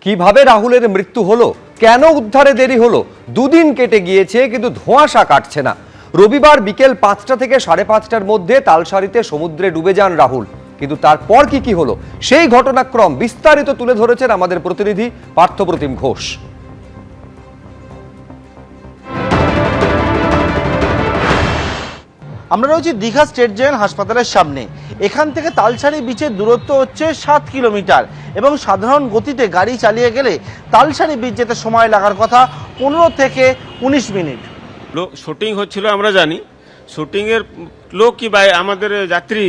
কিভাবে রাহুলের মৃত্যু হলো, কেন উদ্ধারে দেরি হলো? দুদিন কেটে গিয়েছে কিন্তু ধোঁয়াশা কাটছে না। রবিবার বিকেল 5টা থেকে 5:30টার মধ্যে তালসারিতে সমুদ্রে ডুবে যান রাহুল। কিন্তু তারপর কি হলো সেই ঘটনাক্রম বিস্তারিত তুলে ধরেছেন আমাদের প্রতিনিধি পার্থপ্রতিম ঘোষ। আমরা রয়েছি দীঘা স্টেট জেনারেল হাসপাতালের সামনে। এখান থেকে তালসারি বিচের দূরত্ব হচ্ছে 7 কিলোমিটার এবং সাধারণ গতিতে গাড়ি চালিয়ে গেলে তালসারি বিচ যেতে সময় লাগার কথা 15 থেকে 19 মিনিট। শুটিং হচ্ছিল আমরা জানি, শুটিংয়ের লোক কি ভাই আমাদের যাত্রী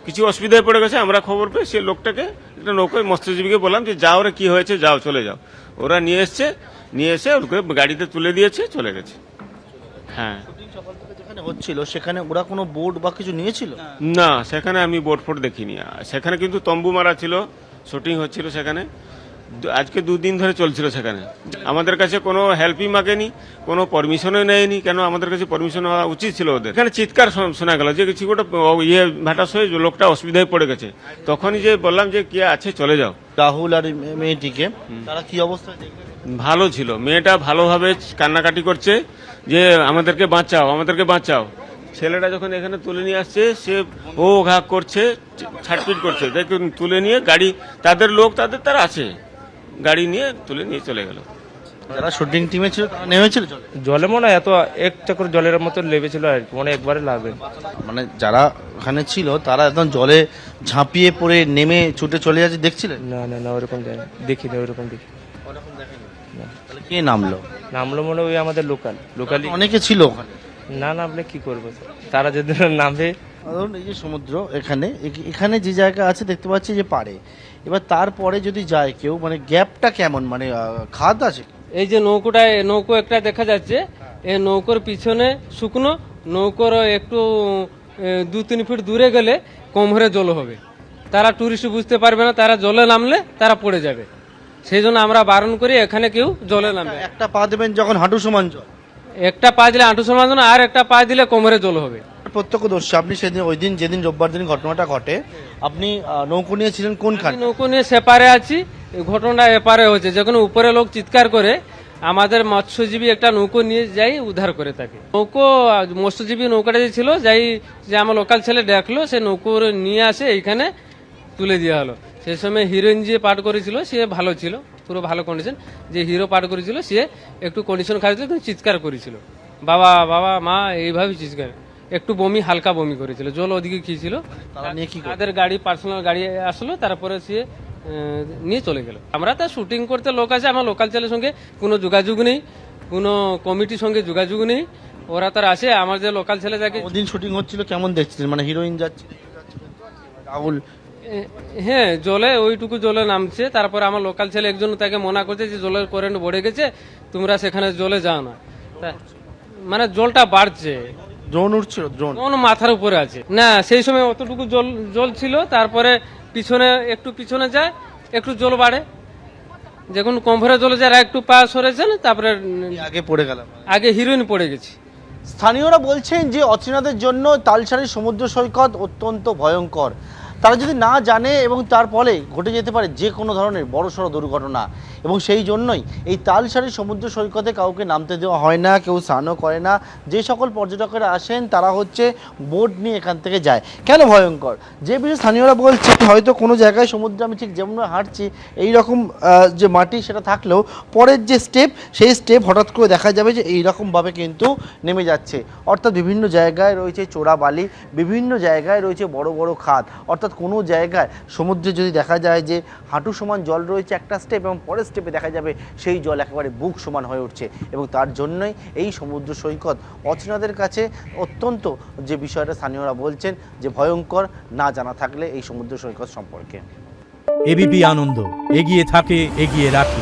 কিছু অসুবিধায় পড়ে গেছে, আমরা খবর পেয়ে সে লোকটাকে একটা নৌকায় মৎস্যজীবীকে বললাম যে যাও রে, কি হয়েছে, যাও চলে যাও। ওরা নিয়ে এসে ওকে গাড়িতে তুলে দিয়েছে, চলে গেছে। হ্যাঁ, যেখানে হচ্ছিল সেখানে ওরা কোনো বোর্ড বা কিছু নিয়েছিল না, সেখানে আমি বোট ফোট দেখিনি। সেখানে কিন্তু তম্বু মারা ছিল, শুটিং হচ্ছিল সেখানে। আজকে 2 দিন ধরে চলছিল সেখানে। আমাদের কাছে কোনো হেল্পই মাগেনি, কোনো পারমিশনও নেয়নি। কেন আমাদের কাছে পারমিশন হওয়া উচিত ছিল ওদের। এখানে চিৎকার শোনা গেল যে কিছু গোটা ভাটাস হয়ে লোকটা অসুবিধায় পড়ে গেছে। তখনই যে বললাম যে কি আছে, চলে যাও। রাহুল আর মেয়েটিকে তারা কি অবস্থায় দেখলেন? ভালো ছিল, মেয়েটা ভালোভাবে কান্নাকাটি করছে যে আমাদেরকে বাঁচাও, আমাদেরকে বাঁচাও। ছেলেটা যখন এখানে তুলে নিয়ে আসছে সে ও ঘা করছে, ছাটপিট করছে। দেখুন, তুলে নিয়ে গাড়ি, তাদের লোক তারা আছে, গাড়ি নিয়ে তুলে নিয়ে চলে গেল। যারা শুটিং টিমে ছিল তারা নেমেছিল জলে মনে হয় এত একটা করে জলের মতো লেবেছিল আর কি, মনে একবারে লাগবে। মানে যারা ওখানে ছিল তারা একদম জলে ঝাঁপিয়ে পড়ে নেমে ছুটে চলে যাচ্ছে, দেখছিলেন? না না না, ওরকম দেখিনি ওরকম দেখি। তাহলে কে নামলো? নামলো মনে ওই আমাদের লোকালি অনেকে ছিল ওখানে। না নামলে কি করবো, তারা যদি নামবে। ধরুন এই যে সমুদ্র, এখানে যে জায়গা আছে দেখতে পাচ্ছি যে পারে, এবার তারপরে যদি যায় কেউ, মানে গ্যাপটা কেমন, মানে খাদ আছে? এই যে নৌকো একটা দেখা যাচ্ছে, এই নৌকোর পিছনে শুকনো, নৌকোর একটু 2-3 ফিট দূরে গেলে কোমরে জল হবে। তারা টুরিস্ট বুঝতে পারবে না, তারা জলে নামলে তারা পড়ে যাবে। সেই জন্য আমরা বারণ করি এখানে কেউ জলে নামবে। একটা পা দেবেন যখন হাঁটু সমান জল, একটা পা দিলে হাঁটু সমান জল, আর একটা পা দিলে কোমরে জল হবে। প্রত্যক্ষদর্শী আপনি। সেদিন ওই দিন যেদিন রোববার দিন ঘটনাটা ঘটে, আপনি নৌকো নিয়েছিলেন কোনখানে? নৌকো নিয়ে সেপারে আছি, এই ঘটনাটা এপারে হচ্ছে। যখন উপরে লোক চিৎকার করে, আমাদের মৎস্যজীবী একটা নৌকো নিয়ে যাই উদ্ধার করে তাকে। মৎস্যজীবী নৌকাটা যে ছিল, যাই যে আমার লোকাল ছেলে দেখলো, সে নৌকো নিয়ে আসে এইখানে তুলে দেওয়া হলো। সেই সময় হিরোইন যে পাঠ করেছিল সে ভালো ছিল, পুরো ভালো কন্ডিশন। যে হিরো পাঠ করেছিল সে একটু কন্ডিশন খারাপ ছিল, কিন্তু চিৎকার করেছিল বাবা বাবা মা, এইভাবে চিৎকার। একটু বমি, হালকা বমি করেছিল, জল ওদিকে খেয়েছিল। তারা নিয়ে কি করে? তাদের গাড়ি, পার্সোনাল গাড়ি আসলো, তারপরে সে নিয়ে চলে গেল। আমরা তো শুটিং করতে লোক আছে, আমার লোকাল ছেলের সঙ্গে কোনো যোগাযোগ নেই, কোনো কমিটির সঙ্গে যোগাযোগ নেই। ওরা তার আসে, আমার যে লোকাল ছেলে যাকে। ওদিন শুটিং হচ্ছিল, কেমন দেখছিলেন? মানে হিরোইন যাচ্ছে, রাহুল হ্যাঁ, জলে ওইটুকু জলে নামছে। তারপরে আমার লোকাল ছেলে একজন তাকে মনা করছে যে জলের কারেন্ট বেড়ে গেছে, তোমরা সেখানে জলে যাও না। মানে জলটা বাড়ছে, ড্রোন উঠছিল, ড্রোন মাথার উপরে আছে না। সেই সময় অতটুকু জল ছিল। তারপরে একটু পিছনে যায়, একটু জল বাড়ে। যখন কমভরে জলে যায়, একটু পা সরেছেন, তারপরে আগে পড়ে গেলাম। আগে হিরোইন পড়ে গেছে। স্থানীয়রা বলছেন যে অচেনাদের জন্য তালসারির সমুদ্র সৈকত অত্যন্ত ভয়ঙ্কর। তারা যদি না জানে এবং তার ফলে ঘটে যেতে পারে যে কোনো ধরনের বড়সড় দুর্ঘটনা, এবং সেই জন্যই এই তালসারি সমুদ্র সৈকতে কাউকে নামতে দেওয়া হয় না, কেউ স্নানও করে না। যে সকল পর্যটকেরা আসেন তারা হচ্ছে বোট নিয়ে এখান থেকে যায়। কেন ভয়ঙ্কর? যে বিষয়ে স্থানীয়রা বলছে হয়তো কোনো জায়গায় সমুদ্রে আমি ঠিক যেমন হাঁটছি এই রকম যে মাটি সেটা থাকলেও পরের যে স্টেপ, সেই স্টেপ হঠাৎ করে দেখা যাবে যে এইরকমভাবে কিন্তু নেমে যাচ্ছে। অর্থাৎ বিভিন্ন জায়গায় রয়েছে চোরা বালি, বিভিন্ন জায়গায় রয়েছে বড় বড় খাদ। অর্থাৎ কোনো জায়গায় সমুদ্রে যদি দেখা যায় যে হাঁটু সমান জল রয়েছে একটা স্টেপ, এবং পরের স্টেপে দেখা যাবে সেই জল একেবারে বুক সমান হয়ে উঠছে। এবং তার জন্যই এই সমুদ্র সৈকত অচেনাদের কাছে অত্যন্ত, যে বিষয়টা স্থানীয়রা বলছেন যে ভয়ঙ্কর, না জানা থাকলে এই সমুদ্র সৈকত সম্পর্কে। এবিপি আনন্দ, এগিয়ে থাকে, এগিয়ে রাখে।